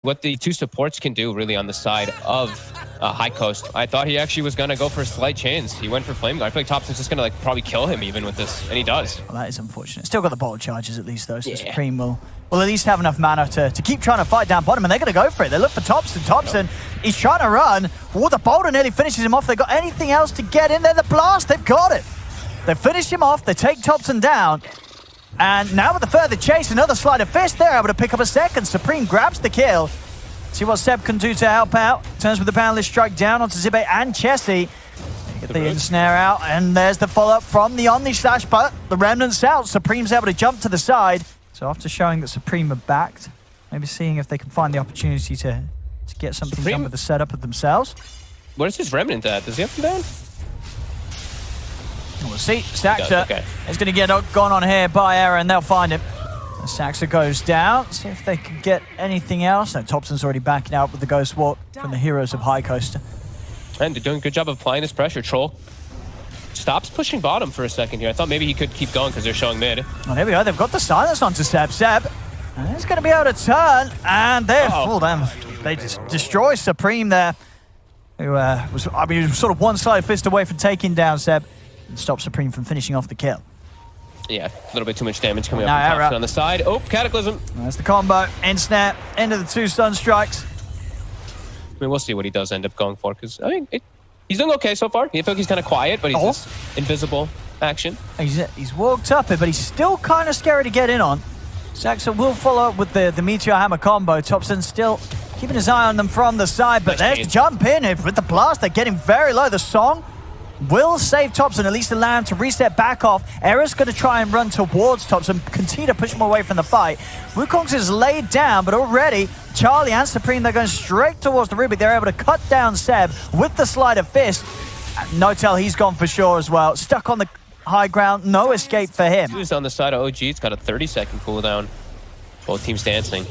what the two supports can do really on the side of High Coast. I thought he actually was going to go for slight chains. He went for Flame Guard. I feel like Thompson's just going to probably kill him even with this, and he does. Well, that is unfortunate. Still got the bottle charges at least though, so Supreme will at least have enough mana to keep trying to fight down bottom, and they're going to go for it. They look for Thompson. Thompson, he's trying to run. Oh, the boulder nearly finishes him off. They got anything else to get in there? The blast, they've got it. They finish him off. They take Thompson down. And now with the further chase, another sleight of fist, they're able to pick up a second. Supreme grabs the kill. See what Seb can do to help out. Turns with the Boundless Strike down onto Zibe and Chessie. Get the ensnare out, and there's the follow-up from the Omni Slash, but the Remnant's out. Supreme's able to jump to the side. So after showing that Supreme are backed, maybe seeing if they can find the opportunity to get something done with the setup of themselves. Where's his Remnant at? Does he have him down? We'll see. Saxa is going to get gone on here by Error, and they'll find him. Saxa goes down. See if they can get anything else. No, Thompson's already backing out with the Ghost Walk from the heroes of High Coast. And they're doing a good job of applying this pressure. Troll stops pushing bottom for a second here. I thought maybe he could keep going because they're showing mid. Well, there we go. They've got the silence onto Seb. Seb, and he's going to be able to turn, and they're full them. They just destroy Supreme there. Who was sort of one side fist away from taking down Seb and stop Supreme from finishing off the kill. Yeah, a little bit too much damage coming up from Thompson on the side. Oh, Cataclysm. That's the combo. Ensnare, end of the two stun strikes. I mean, we'll see what he does end up going for, because, I mean, he's doing okay so far. I feel like he's kind of quiet, but he's just invisible action. He's walked up it, but he's still kind of scary to get in on. Saxa will follow up with the Meteor Hammer combo. Thompson still keeping his eye on them from the side, but there's the jump in with the blast. They're getting very low. The song will save Thompson, at least allow him to reset back off. Error's going to try and run towards Thompson, continue to push him away from the fight. Wukongs is laid down, but already Charlie and Supreme, they're going straight towards the Rubik. They're able to cut down Seb with the sleight of fist. No-Tell, he's gone for sure as well. Stuck on the high ground, no escape for him. Who's on the side of OG? It's got a 30-second cooldown. Both teams dancing.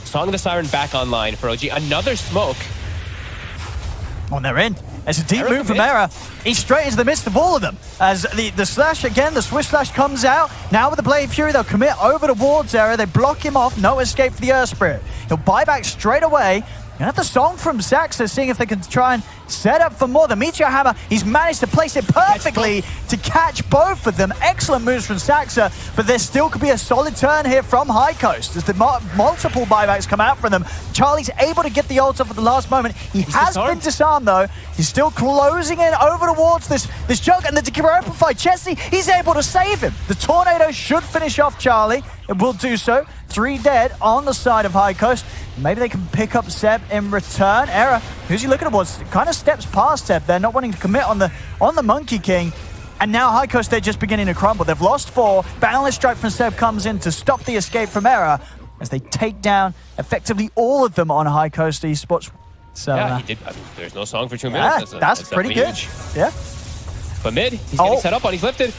Song of the Siren back online for OG. Another smoke. Oh, and they're in. It's a deep move from Error. He's straight into the midst of all of them. As the slash again, the Swift Slash comes out. Now with the Blade Fury, they'll commit over towards Error. They block him off. No escape for the Earth Spirit. He'll buy back straight away. And at the song from Saxa, seeing if they can try and set up for more. The Meteor Hammer, he's managed to place it perfectly to catch both of them. Excellent moves from Saxa, but there still could be a solid turn here from High Coast as the multiple buybacks come out from them. Charlie's able to get the ult off at the last moment. He has been disarmed though. He's still closing in over towards this jug, and the Amplified Chessie, he's able to save him. The Tornado should finish off Charlie. It will do so. 3 dead on the side of High Coast. Maybe they can pick up Seb in return. Error, who's he looking towards? Kind of steps past Seb. They're not wanting to commit on the Monkey King. And now High Coast, they're just beginning to crumble. They've lost 4. Boundless Strike from Seb comes in to stop the escape from Error as they take down effectively all of them on High Coast esports. So yeah, he did. I mean, there's no song for 2 minutes. That's pretty good. Huge. Yeah. But mid, he's getting set up on. He's lifted.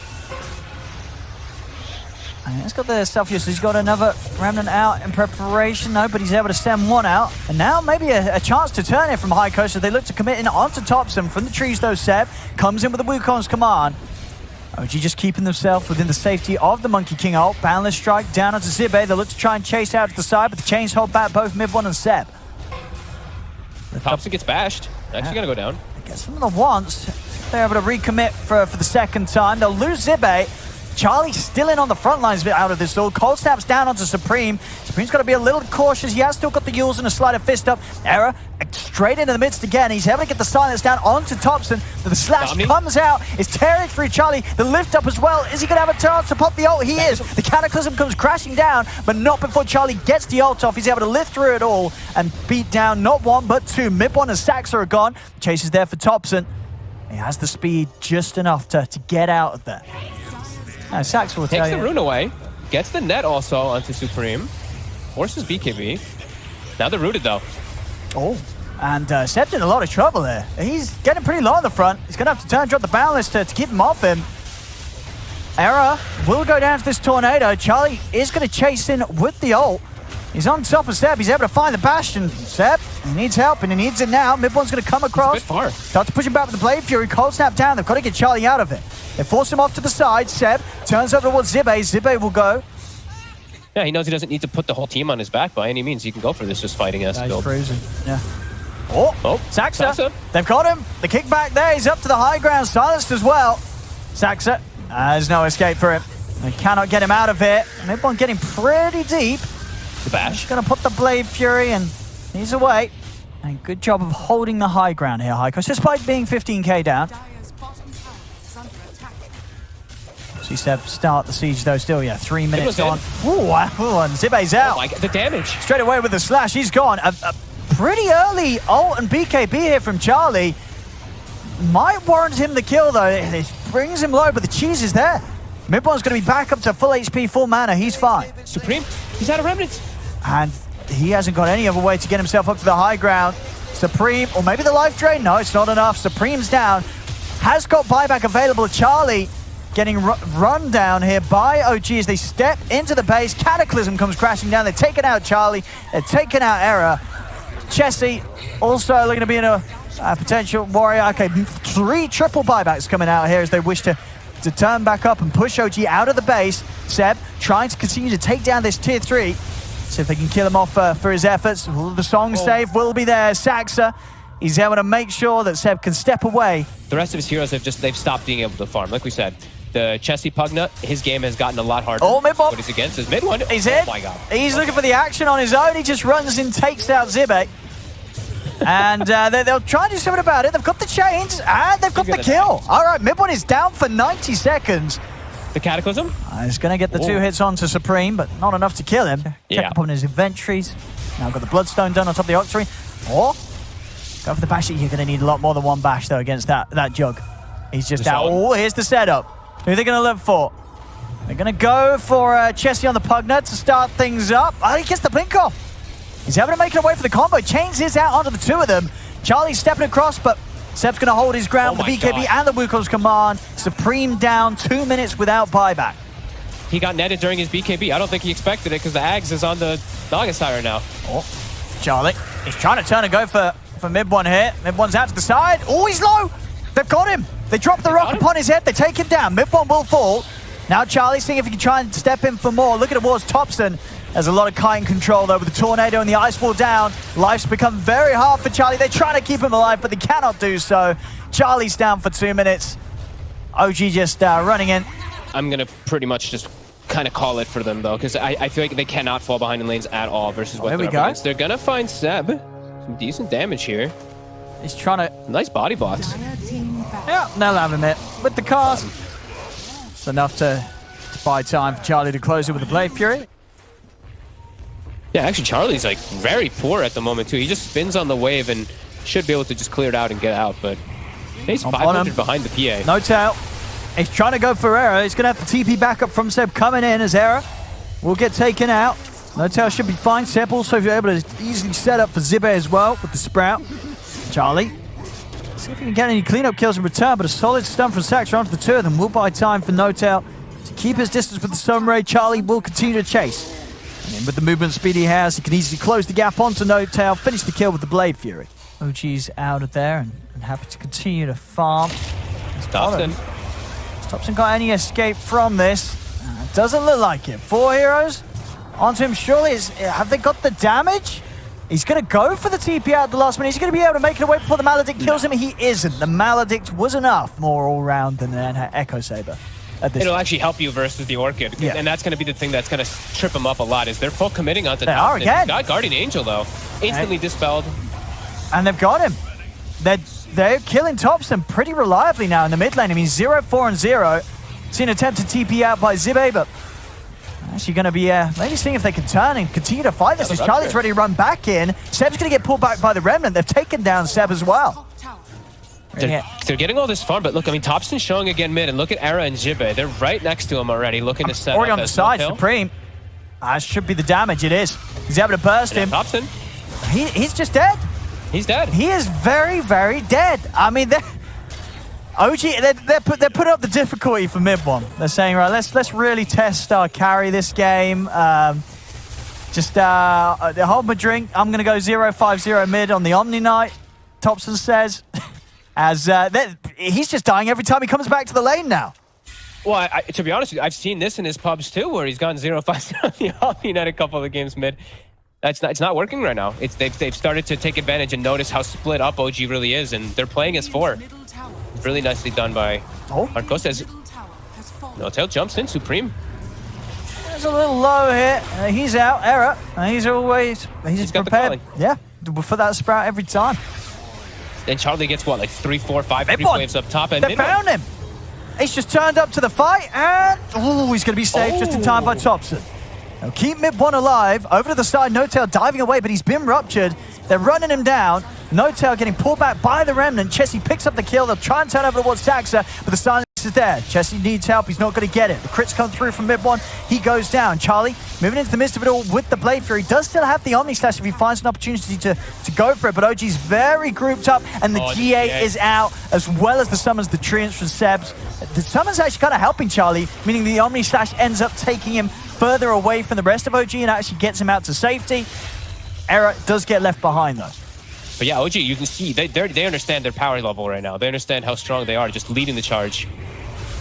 And he's got the self-use, so he's got another Remnant out in preparation though, but he's able to send one out. And now maybe a chance to turn it from High Coast as they look to commit in onto Thompson from the trees though. Seb comes in with the Wukong's command. OG just keeping themselves within the safety of the Monkey King ult. Boundless Strike down onto Zibe. They look to try and chase out to the side, but the chains hold back both mid one and Seb. Thompson gets bashed. Actually gonna go down. I guess from the once, they're able to recommit for the second time. They'll lose Zibe. Charlie's still in on the front lines out of this all. Cold Snap's down onto Supreme. Supreme's got to be a little cautious. He has still got the Yules and a sleight of fist up. Error straight into the midst again. He's able to get the silence down onto Thompson. The slash comes out. Is tearing through Charlie. The lift up as well. Is he going to have a chance to pop the ult? He is. The Cataclysm comes crashing down, but not before Charlie gets the ult off. He's able to lift through it all and beat down not 1 but 2. Mid one and Saxa are gone. Chase is there for Thompson. He has the speed just enough to get out of there. Sax will takes the rune away, gets the net also onto Supreme, forces BKB. Now they're rooted though. Oh, and Seb's in a lot of trouble there. He's getting pretty low on the front. He's going to have to turn and drop the Boundless to keep him off him. Error will go down to this Tornado. Charlie is going to chase in with the ult. He's on top of Seb. He's able to find the Bastion. Seb, he needs help, and he needs it now. Mid one's going to come across. Far. Start to push him back with the Blade Fury. Cold Snap down. They've got to get Charlie out of it. They force him off to the side. Seb turns over towards Zibe. Zibe will go. Yeah, he knows he doesn't need to put the whole team on his back by any means. He can go for this just fighting us. He's cruising. Yeah. Oh, Saxa. They've got him. The kick back there. He's up to the high ground. Silenced as well. Saxa. There's no escape for him. They cannot get him out of here. Mid-one getting pretty deep. The bash. He's going to put the Blade Fury and he's away. And good job of holding the high ground here, Heiko, despite being 15k down. See Seb start the siege though still, yeah, 3 minutes on. Ooh, and Zibe's out. Oh my God, the damage. Straight away with the slash, he's gone. A pretty early ult and BKB here from Charlie. Might warrant him the kill though. It brings him low, but the cheese is there. Mid-one's going to be back up to full HP, full mana. He's fine. Supreme, he's out of remnants. And he hasn't got any other way to get himself up to the high ground. Supreme, or maybe the life drain. No, it's not enough. Supreme's down. Has got buyback available. Charlie getting run down here by OG as they step into the base. Cataclysm comes crashing down. They're taking out Charlie. They're taking out Era. Chessie also looking to be in a potential warrior. Okay, 3 triple buybacks coming out here as they wish to turn back up and push OG out of the base. Seb trying to continue to take down this tier 3. See if they can kill him off for his efforts. The song save will be there. Saxa, he's able to make sure that Seb can step away. The rest of his heroes they've stopped being able to farm. Like we said, the Chessie Pugna, his game has gotten a lot harder. Oh, mid-one. What he's against is mid-one. He's in. Oh my God. He's looking for the action on his own. He just runs and takes out Zibe. And they'll try to do something about it. They've got the chains and they've got the kill. All right, mid-one is down for 90 seconds. The Cataclysm? He's going to get the 2 hits onto Supreme, but not enough to kill him. Check up on his inventories. Now got the Bloodstone done on top of the Octarine. Or go for the bash. You're going to need a lot more than 1 bash, though, against that Jug. He's just out. Oh, here's the setup. Who are they going to live for? They're going to go for Chessie on the Pugna to start things up. Oh, he gets the blink off. He's able to make it away for the combo. Chains his out onto the 2 of them. Charlie's stepping across, but Seb's going to hold his ground with the BKB and the Wukong's command. Supreme down 2 minutes without buyback. He got netted during his BKB. I don't think he expected it because the Ags is on the Naga Siren now. Oh, Charlie, he's trying to turn and go for mid-one here. Mid-one's out to the side. Oh, he's low. They've got him. They drop the rock upon his head. They take him down. Mid-one will fall. Now Charlie's seeing if he can try and step in for more. Looking towards Thompson. There's a lot of kite control though with the tornado and the ice wall down. Life's become very hard for Charlie. They're trying to keep him alive, but they cannot do so. Charlie's down for 2 minutes. OG just running in. I'm going to pretty much just kind of call it for them though, because I feel like they cannot fall behind in lanes at all versus what they're up against. They're going to find Seb. Some decent damage here. He's trying to... Nice body blocks. Yeah, they'll have him hit. With the cars. It's enough to buy time for Charlie to close it with the Blade Fury. Yeah, actually, Charlie's like very poor at the moment too. He just spins on the wave and should be able to just clear it out and get out, but he's 500 behind the PA. No tail. He's trying to go for Era. He's going to have the TP backup from Seb coming in as Era will get taken out. No tail should be fine. Seb also able to easily set up for Zibe as well with the Sprout. Charlie, see if he can get any cleanup kills in return, but a solid stun from Saxa onto the 2 of them will buy time for No Tail to keep his distance with the Sunray. Charlie will continue to chase. And with the movement speed he has, he can easily close the gap onto No Tail, finish the kill with the Blade Fury. OG's out of there and happy to continue to farm. Thompson. Has Thompson got any escape from this? Doesn't look like it. 4 heroes onto him. Surely, have they got the damage? He's going to go for the TP out at the last minute. He's going to be able to make it away before the Maledict kills him. He isn't. The Maledict was enough more all round than an Echo Saber. It'll actually help you versus the Orchid. Yeah. And that's going to be the thing that's going to trip them up a lot is they're full committing onto Thompson. They are again. Got Guardian Angel, though. Instantly dispelled. And they've got him. They're killing Thompson pretty reliably now in the mid lane. I mean, 0, 4, and 0. Seen an attempt to TP out by Zibe, but actually going to be maybe seeing if they can turn and continue to fight this as Charlie's ready to run back in. Seb's going to get pulled back by the Remnant. They've taken down Seb as well. They're getting all this farm, but look, I mean, Thompson's showing again mid, and look at Era and Zibe. They're right next to him already, looking to set already up on the side, Supreme. Should be the damage, it is. He's able to burst him. Thompson. He's just dead. He's dead. He is very, very dead. I mean, OG, they're putting up the difficulty for mid-one. They're saying, right, let's really test our carry this game. Hold my drink. I'm going to go 0-5-0 mid on the Omni Knight, Thompson says. As he's just dying every time he comes back to the lane now. Well, to be honest with you, I've seen this in his pubs too, where he's gone 0-5 on the Omni Knight a couple of the games mid. It's not working right now. They've started to take advantage and notice how split up OG really is, and they're playing as 4. Really nicely done by Marcos. As No-Tail jumps in, Supreme. There's a little low here. He's out. Error. He's prepared. Yeah, for that Sprout every time. And Charlie gets what, like 3, 4, 5 creep waves up top, and they found him. He's just turned up to the fight, and he's going to be saved just in time by Thompson. Now keep mid-1 alive. Over to the side, No-Tail diving away, but he's been ruptured. They're running him down. No-Tail getting pulled back by the Remnant. Chessie picks up the kill. They'll try and turn over towards Saxa, but the silence is there. Chessie needs help. He's not going to get it. The crits come through from mid-1. He goes down. Charlie moving into the midst of it all with the Blade Fury. Does still have the Omni Slash if he finds an opportunity to go for it, but OG's very grouped up, and the GA is out, as well as the summons, the treants from Sebs. The summons actually kind of helping Charlie, meaning the Omni Slash ends up taking him further away from the rest of OG and actually gets him out to safety. Error does get left behind though. But yeah, OG, you can see they understand their power level right now. They understand how strong they are, just leading the charge.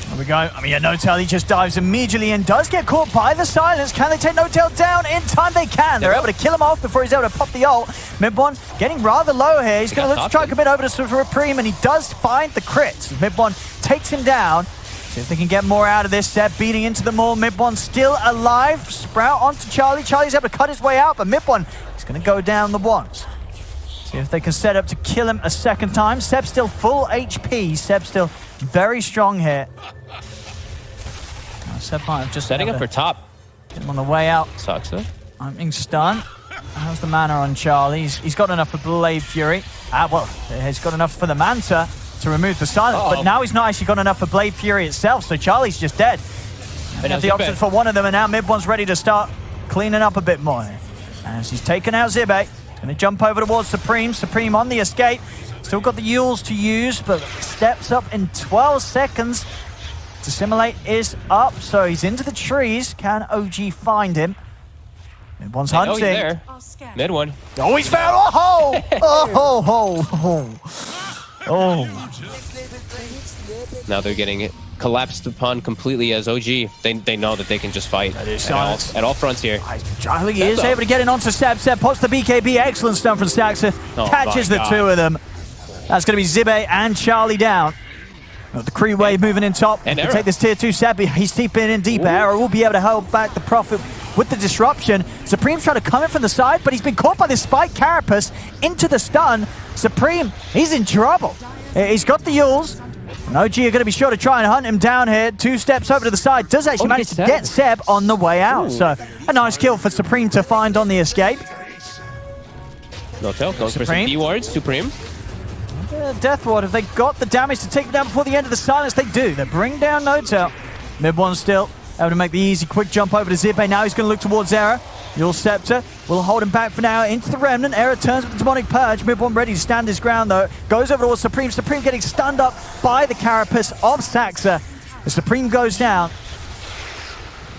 There we go. I mean, yeah, No-Tail, he just dives immediately and does get caught by the silence. Can they take No-Tail down in time? They can. They're able to kill him off before he's able to pop the ult. Mid-1 getting rather low here. He's going to look to try to commit over to Supreme, and he does find the crits. Mid-1 takes him down. See if they can get more out of this. Seb beating into them all. Mid-1 still alive. Sprout onto Charlie. Charlie's able to cut his way out, but Mid-1 is going to go down the once. See if they can set up to kill him a second time. Seb's still full HP. Seb's still very strong here. Seb might have just setting up for top. Get him on the way out. Sucks though. I'm being stunned. How's the mana on Charlie? He's got enough for Blade Fury. Well, he's got enough for the Manta to remove the silence, but now he's not actually got enough for Blade Fury itself, so Charlie's just dead. They have the option for one of them, and now Mid-1's ready to start cleaning up a bit more. As he's taken out Zibe, going to jump over towards Supreme. Supreme on the escape. Still got the Yules to use, but steps up in 12 seconds. Dissimulate is up, so he's into the trees. Can OG find him? Mid-1's hunting. There. Mid-1. Oh, he's found. Oh! Oh! Now they're getting it collapsed upon completely as OG. They know that they can just fight at all fronts here. Charlie is able to get in onto Seb. Seb pops the BKB. Excellent stun from Saxa. Catches the two of them. That's going to be Zibe and Charlie down. The Kree wave moving in top. And take this tier 2 Seb. He's deeping in deeper. Arrow will be able to hold back the Prophet with the disruption. Supreme's trying to come in from the side, but he's been caught by this spike carapace into the stun. Supreme, he's in trouble. He's got the Yules. And OG are going to be sure to try and hunt him down here. 2 steps over to the side. Does actually manage to get Seb on the way out. So a nice kill for Supreme to find on the escape. No-Tail goes for some D-wards. Supreme. Death Ward, have they got the damage to take down before the end of the silence? They do. They bring down No-Tail. Mid-1 still able to make the easy quick jump over to Zibe. Now he's going to look towards Era. Yule Scepter will hold him back for now into the Remnant. Era turns with the Demonic Purge. Mid-1 ready to stand his ground though. Goes over towards Supreme. Supreme getting stunned up by the carapace of Saxa. The Supreme goes down.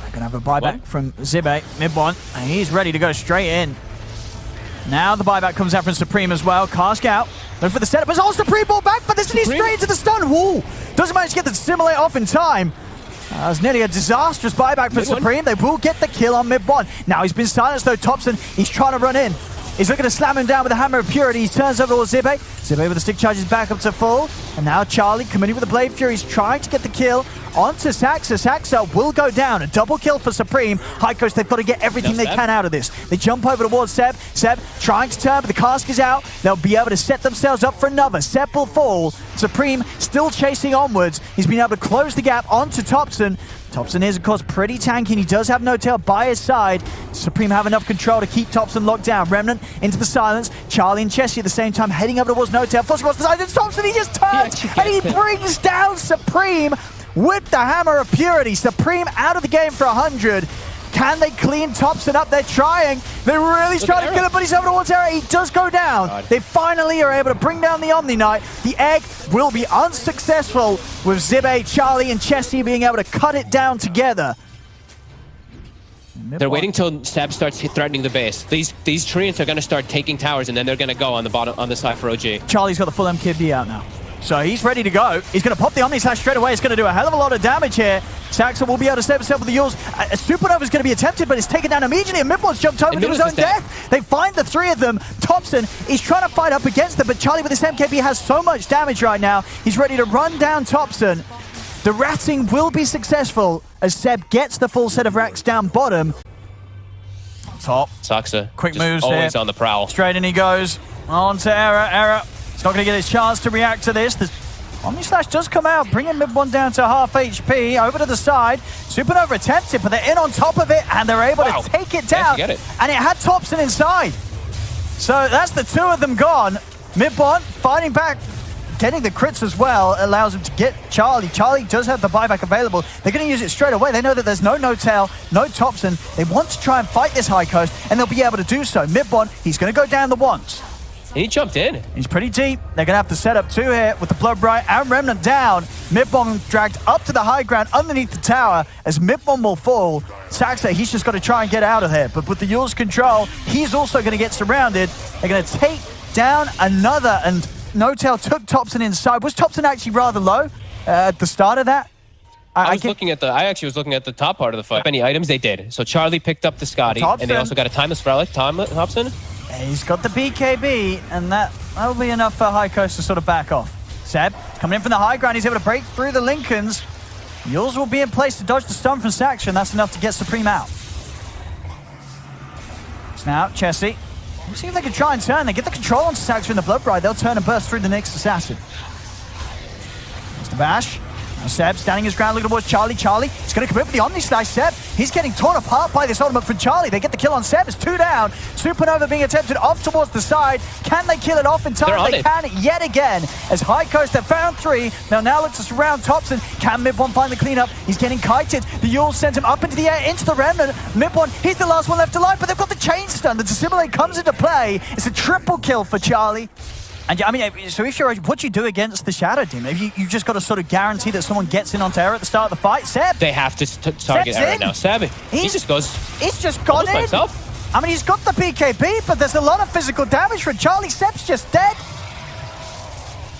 They're going to have a buyback from Zibe. Mid-1. And he's ready to go straight in. Now the buyback comes out from Supreme as well. Cask out. Look for the setup. It's all Supreme ball back for this, and he's straight into the stun. Woo! Doesn't manage to get the Dissimulate off in time. That was nearly a disastrous buyback for Supreme. They will get the kill on Mid-1. Now he's been silenced though. Thompson, he's trying to run in. He's looking to slam him down with a Hammer of Purity. He turns over towards Zibe. Zibe with the stick charges back up to full. And now Charlie committing with the Blade Fury. He's trying to get the kill onto Saxa. Saxa will go down. A double kill for Supreme. High Coast, they've got to get everything they can out of this. They jump over towards Seb. Seb trying to turn, but the cask is out. They'll be able to set themselves up for another. Seb will fall. Supreme still chasing onwards. He's been able to close the gap onto Thompson. Thompson is, of course, pretty tanky, and he does have No-Tail by his side. Supreme have enough control to keep Thompson locked down. Remnant into the silence. Charlie and Chessie at the same time heading over towards No-Tail. Forcing across the side, and Thompson, he just turns, and he brings down Supreme with the Hammer of Purity. Supreme out of the game for 100. Can they clean Thompson up? They're trying. They're really trying to kill him, but he's over towards Era. He does go down. They finally are able to bring down the Omni Knight. The egg will be unsuccessful with Zibe, Charlie, and Chessie being able to cut it down together. They're waiting till Seb starts threatening the base. These treants are going to start taking towers, and then they're going to go on the bottom, on the side for OG. Charlie's got the full MKB out now. So he's ready to go. He's going to pop the Omni Slash straight away. It's going to do a hell of a lot of damage here. Saxon will be able to save himself with the Yules. A Supernova is going to be attempted, but it's taken down immediately. And Midbon's jumped over to his own death. They find the three of them. Thompson is trying to fight up against them, but Charlie with his MKB has so much damage right now. He's ready to run down Thompson. The ratting will be successful as Seb gets the full set of racks down bottom. Top. Saxa. Quick moves always here. on the prowl. Straight in he goes. On to Era. He's not going to get his chance to react to this. The Omni Slash does come out, bringing Midbon down to half HP. Over to the side. Supernova attempts it, but they're in on top of it, and they're able to take it down. Get it. And it had Thompson inside. So that's the two of them gone. Midbon fighting back. Getting the crits as well allows him to get Charlie. Charlie does have the buyback available. They're going to use it straight away. They know that there's no Tail, no Thompson. They want to try and fight this high coast, and they'll be able to do so. Midbon, he's going to go down the once. He jumped in. He's pretty deep. They're going to have to set up two here with the Blood Bright and Remnant down. Midbon dragged up to the high ground underneath the tower as Midbon will fall. Saxa, he's just got to try and get out of here. But with the Yules control, he's also going to get surrounded. They're going to take down another, and No Tail took Thompson inside. Was Thompson actually rather low at the start of that? I actually was looking at the top part of the fight. Any items they did. So Charlie picked up the Scotty, and they also got a Timeless Relic. Thompson. He's got the BKB, and that'll be enough for High Coast to sort of back off. Seb coming in from the high ground. He's able to break through the Lincolns. Yules will be in place to dodge the stun from Saxon. That's enough to get Supreme out. Now, Chessie. Let's see if they can try and turn. They get the control onto Saxon in the Blood Bride. They'll turn and burst through the next assassin. It's the bash. Now Seb standing his ground, looking towards Charlie. Charlie is going to commit with the Omni Slash. Seb, he's getting torn apart by this ultimate from Charlie. They get the kill on Seb. It's 2 down. Supernova being attempted off towards the side. Can they kill it off in time? They can yet again. As High Coast have found 3. They'll now look to surround Thompson. Can Midbon find the cleanup? He's getting kited. The Yules sent him up into the air, into the Remnant. Midbon, he's the last one left alive, but they've got the chain stun. The Dissimulate comes into play. It's a triple kill for Charlie. And I mean, so if you're, what do you do against the Shadow Team? You just got to sort of guarantee that someone gets in onto Era at the start of the fight. Seb, they have to target Era now. Seb, he just goes. He's just gone in. Himself. I mean, he's got the BKB, but there's a lot of physical damage from Charlie. Seb's just dead.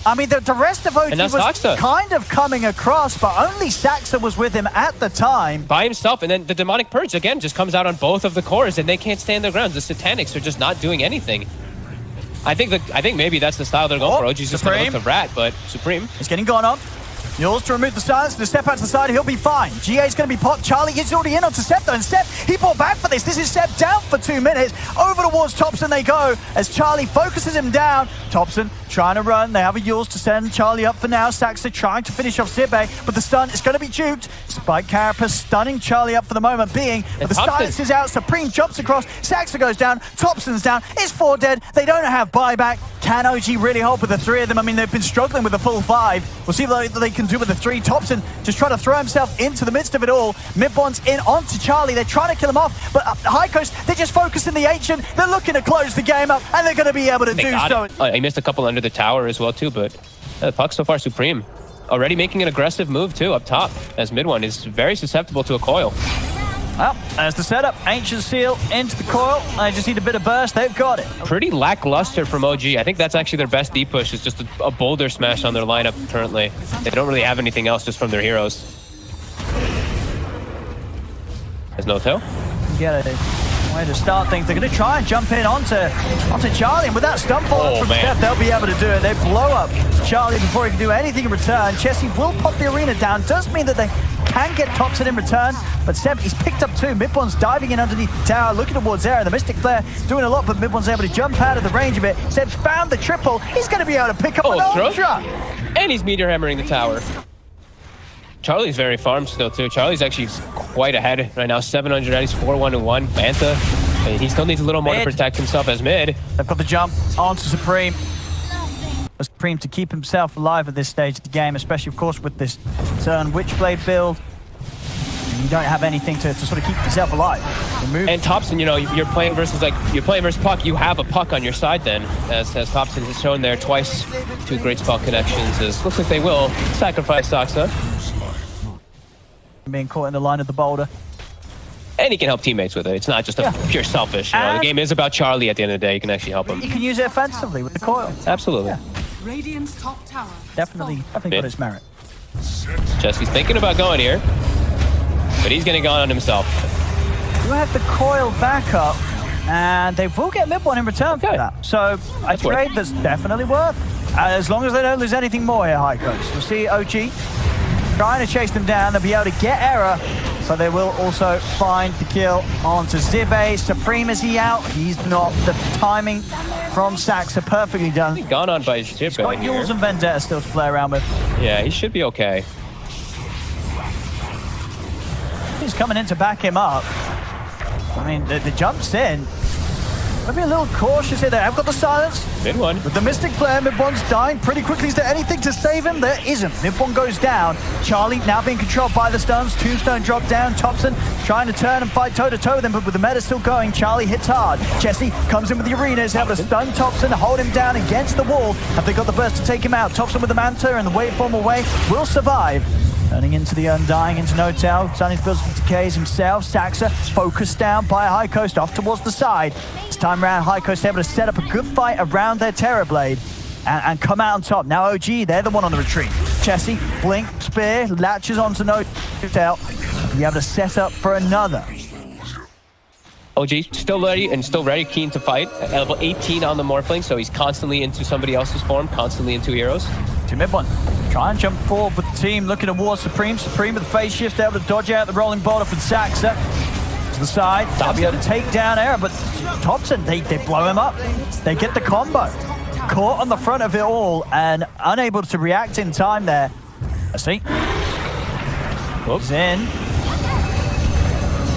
I mean, the rest of OG was kind of coming across, but only Saxa was with him at the time. By himself, and then the Demonic Purge, again, just comes out on both of the cores, and they can't stand their ground. The Satanics are just not doing anything. I think maybe that's the style they're going for. OG's just going to look to rat, but Supreme. He's getting gone up. Yules to remove the silence, to step out to the side, he'll be fine. GA's going to be popped. Charlie is already in onto Seb, though, and Seb, he brought back for this. This is Seb down for 2 minutes. Over towards Thompson they go as Charlie focuses him down. Thompson trying to run. They have a Yules to send Charlie up for now. Saxa trying to finish off Sibbe, but the stun is going to be duped. Spike Carapace stunning Charlie up for the moment being, but the silence is out. Supreme jumps across. Saxa goes down. Thompson's down. It's 4 dead. They don't have buyback. Can OG really help with the 3 of them? I mean, they've been struggling with the full 5. We'll see what they can do with the 3. Thompson just trying to throw himself into the midst of it all. Midbon's in onto Charlie. They're trying to kill him off, but High Coast, they're just focusing the Ancient. They're looking to close the game up, and they're going to be able to do so. He missed a couple under the tower as well, too, but the puck so far Supreme. Already making an aggressive move, too, up top, as mid one is very susceptible to a coil. Well, there's the setup. Ancient Seal into the coil. I just need a bit of burst. They've got it. Pretty lackluster from OG. I think that's actually their best D push. Is just a boulder smash on their lineup currently. They don't really have anything else just from their heroes. There's no tail. Get it. Way to start things. They're going to try and jump in onto Charlie, and with that stun fall from Steph, they'll be able to do it. They blow up Charlie before he can do anything in return. Chessie will pop the arena down. Does mean that they can get Thompson in return, but Seb, he's picked up 2. Midbon's diving in underneath the tower, looking towards Era. The Mystic Flare doing a lot, but Midbon's able to jump out of the range of it. Seb's found the triple. He's going to be able to pick up an Ultra. And he's meteor hammering the tower. Charlie's very farmed still, too. Charlie's actually quite ahead right now. 700, he's 4-1-1. Manta, he still needs a little more to protect himself as mid. They've got the jump onto Supreme. Supreme to keep himself alive at this stage of the game, especially, of course, with this turn Witchblade build. You don't have anything to sort of keep yourself alive. And Thompson, you know, you're playing versus Puck. You have a Puck on your side then, as Thompson has shown there twice. 2 great spell connections. Looks like they will sacrifice Saxa. Being caught in the line of the boulder. And he can help teammates with it. It's not just a pure selfish. You know, the game is about Charlie at the end of the day. You can actually help him. You can use it offensively with the coil. Absolutely. Yeah. Radiant's top tower. Definitely got its merit. Jesse's thinking about going here, but he's getting gone on himself. You have the coil back up, and they will get mid one in return for that. So a trade that's definitely worth, as long as they don't lose anything more here, High Coast. We'll see OG trying to chase them down. They'll be able to get Error, so they will also find the kill onto Zibe. Supreme, is he out? He's not. The timing from Saxa perfectly done. He's gone on by Zibe. He's got Yules and Vendetta still to play around with. Yeah, he should be okay. He's coming in to back him up. I mean, the jump's in. Maybe a little cautious here. They have got the silence. Mid one. With the Mystic Flare, Mid one's dying pretty quickly. Is there anything to save him? There isn't. Mid one goes down. Charlie now being controlled by the stuns. Tombstone drop down. Thompson trying to turn and fight toe-to-toe with him, but with the meta still going, Charlie hits hard. Jesse comes in with the arena. Is able to stun Thompson, hold him down against the wall. Have they got the burst to take him out? Thompson with the Manta and the waveform away will survive. Turning into the Undying, into No-Tail. Sunny's builds some decays himself. Saxa focused down by High Coast off towards the side. This time around, High Coast able to set up a good fight around their Terrorblade and come out on top. Now OG, they're the one on the retreat. Chessie, blink, spear, latches onto No-Tail. Be able to set up for another. OG still ready, keen to fight. At level 18 on the Morphling, so he's constantly into somebody else's form, constantly into heroes. To mid one. Try and jump forward with the team, looking towards Supreme. Supreme with the phase shift, able to dodge out the rolling boulder from Saxa. To the side, they'll be able to take down Error, but Thompson, they blow him up. They get the combo. Caught on the front of it all and unable to react in time there. I see. He's in.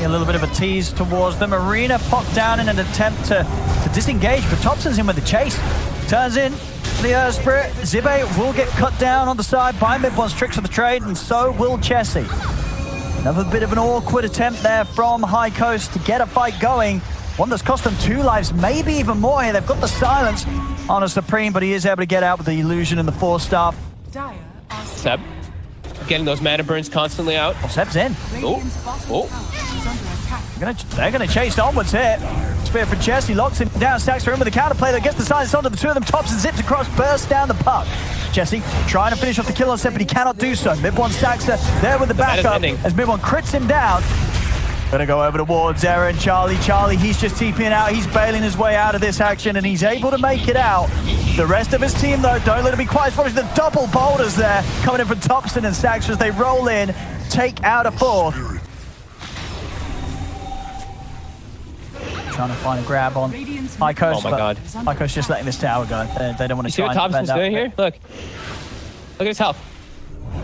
A little bit of a tease towards them. Arena popped down in an attempt to disengage, but Thompson's in with the chase. Turns in the Earth Spirit. Zibe will get cut down on the side by Mid one's tricks of the trade, and so will Chessie. Another bit of an awkward attempt there from High Coast to get a fight going. One that's cost them 2 lives, maybe even more here. They've got the silence on a Supreme, but he is able to get out with the illusion and the Force Staff. Seb, getting those mana burns constantly out. Oh, Seb's in. Oh. They're going to chase onwards here. Spear for Chessie, locks him down, stacks for him with the counterplay that gets the silence onto the two of them. Thompson zips across, bursts down the puck. Chessie trying to finish off the kill on Seb, but he cannot do so. Mid one stacks there with the backup as Mid one crits him down. Gonna go over towards Error and Charlie. Charlie, he's just TPing out. He's bailing his way out of this action, and he's able to make it out. The rest of his team, though, don't let it be quite as far as the double boulders there coming in from Thompson and Saxa as they roll in, take out a fourth. Trying to find a grab on High Coast. Oh my God. High Coast just letting this tower go. They don't want to see what Thompson's doing here? Look at his health.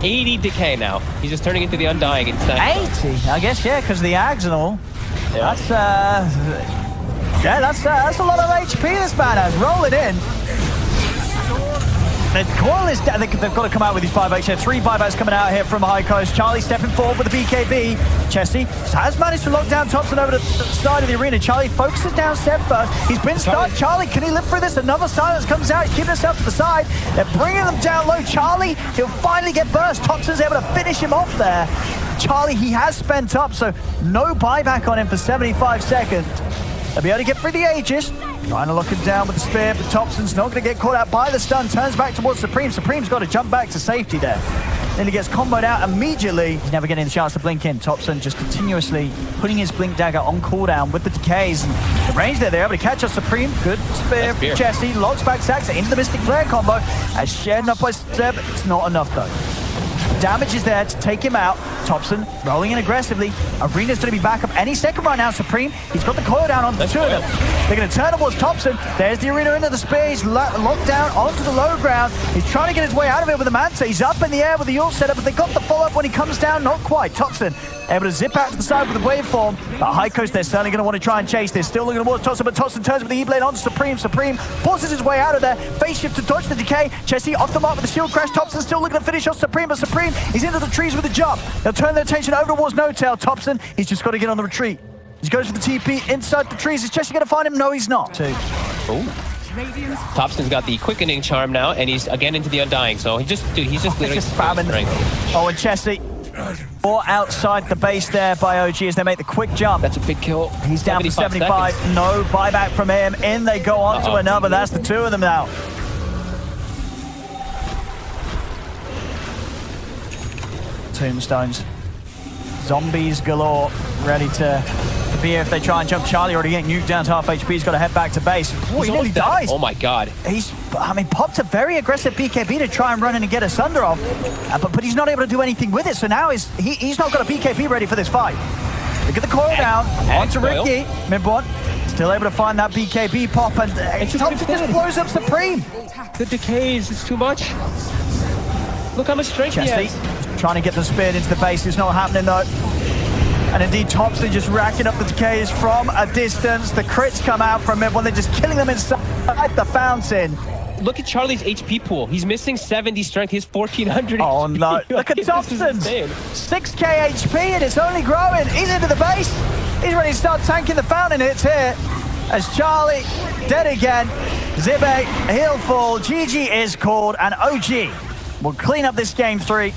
80 decay now. He's just turning into the Undying instead. 80? I guess, yeah, because of the Ags and all. Yeah. That's a lot of HP this man has. Roll it in. The coil is down. They've got to come out with these buybacks here. 3 buybacks coming out here from High Coast. Charlie stepping forward with the BKB. Chessie has managed to lock down Thompson over the side of the arena. Charlie focuses down Seb first. He's been stuck. Charlie, can he live through this? Another silence comes out. He's keeping himself to the side. They're bringing them down low. Charlie, he'll finally get burst. Thompson's able to finish him off there. Charlie, he has spent up, so no buyback on him for 75 seconds. They'll be able to get through the Aegis. Trying to lock him down with the spear, but Thompson's not going to get caught out by the stun. Turns back towards Supreme. Supreme's got to jump back to safety there. Then he gets comboed out immediately. He's never getting the chance to blink in. Thompson just continuously putting his blink dagger on cooldown with the decays. And the range there, they're able to catch us. Supreme. Good spear for Chessie. Locks back Saxa into the Mystic Flare combo. As shared up by Seb, it's not enough though. Damage is there to take him out. Thompson rolling in aggressively. Arena's going to be back up any second right now. Supreme, he's got the coil down on the two of them. They're going to turn towards Thompson. There's the Arena into the spear. He's locked down onto the low ground. He's trying to get his way out of it with the Manta. He's up in the air with the Yule setup, but they got the follow-up when he comes down. Not quite. Thompson able to zip out to the side with the waveform. But High Coast, they're certainly going to want to try and chase this. Still looking towards Thompson, but Thompson turns with the E-Blade onto Supreme. Supreme forces his way out of there. Face shift to dodge the decay. Chessie off the mark with the shield crash. Thompson still looking to finish off Supreme, but Supreme, he's into the trees with the jump. They'll turn their attention over towards No-Tail. Thompson, he's just got to get on the retreat. He goes for the TP inside the trees. Is Chessie going to find him? No, he's not. Thompson's got the quickening charm now, and he's again into the Undying. So he's just literally spamming. Oh, and Chessie, or outside the base there by OG as they make the quick jump. That's a big kill. He's down for 75. Seconds. No buyback from him. In they go on to another. That's the two of them now. tombstones. Zombies galore, ready to be here if they try and jump. Charlie already getting nuked down to half HP. He's got to head back to base. Oh, he nearly dies. Oh my god. Popped a very aggressive BKB to try and run in and get a Sunder off, but he's not able to do anything with it. So now he's not got a BKB ready for this fight. Look at the coil down. Onto Ricky. Mid-1. Still able to find that BKB pop, and Thompson just blows up Supreme. The decays, it's too much. Look how much strength he has. Trying to get the spin into the base. It's not happening though. And indeed, Thompson just racking up the decays from a distance. The crits come out from mid-1. They're just killing them inside the fountain. Look at Charlie's HP pool. He's missing 70 strength. He has 1400 Oh HP. no. Look at Thompson's 6k HP, and it's only growing. He's into the base. He's ready to start tanking the fountain hits here. As Charlie dead again. Zibe, he'll fall. GG is called, and OG will clean up this game 3.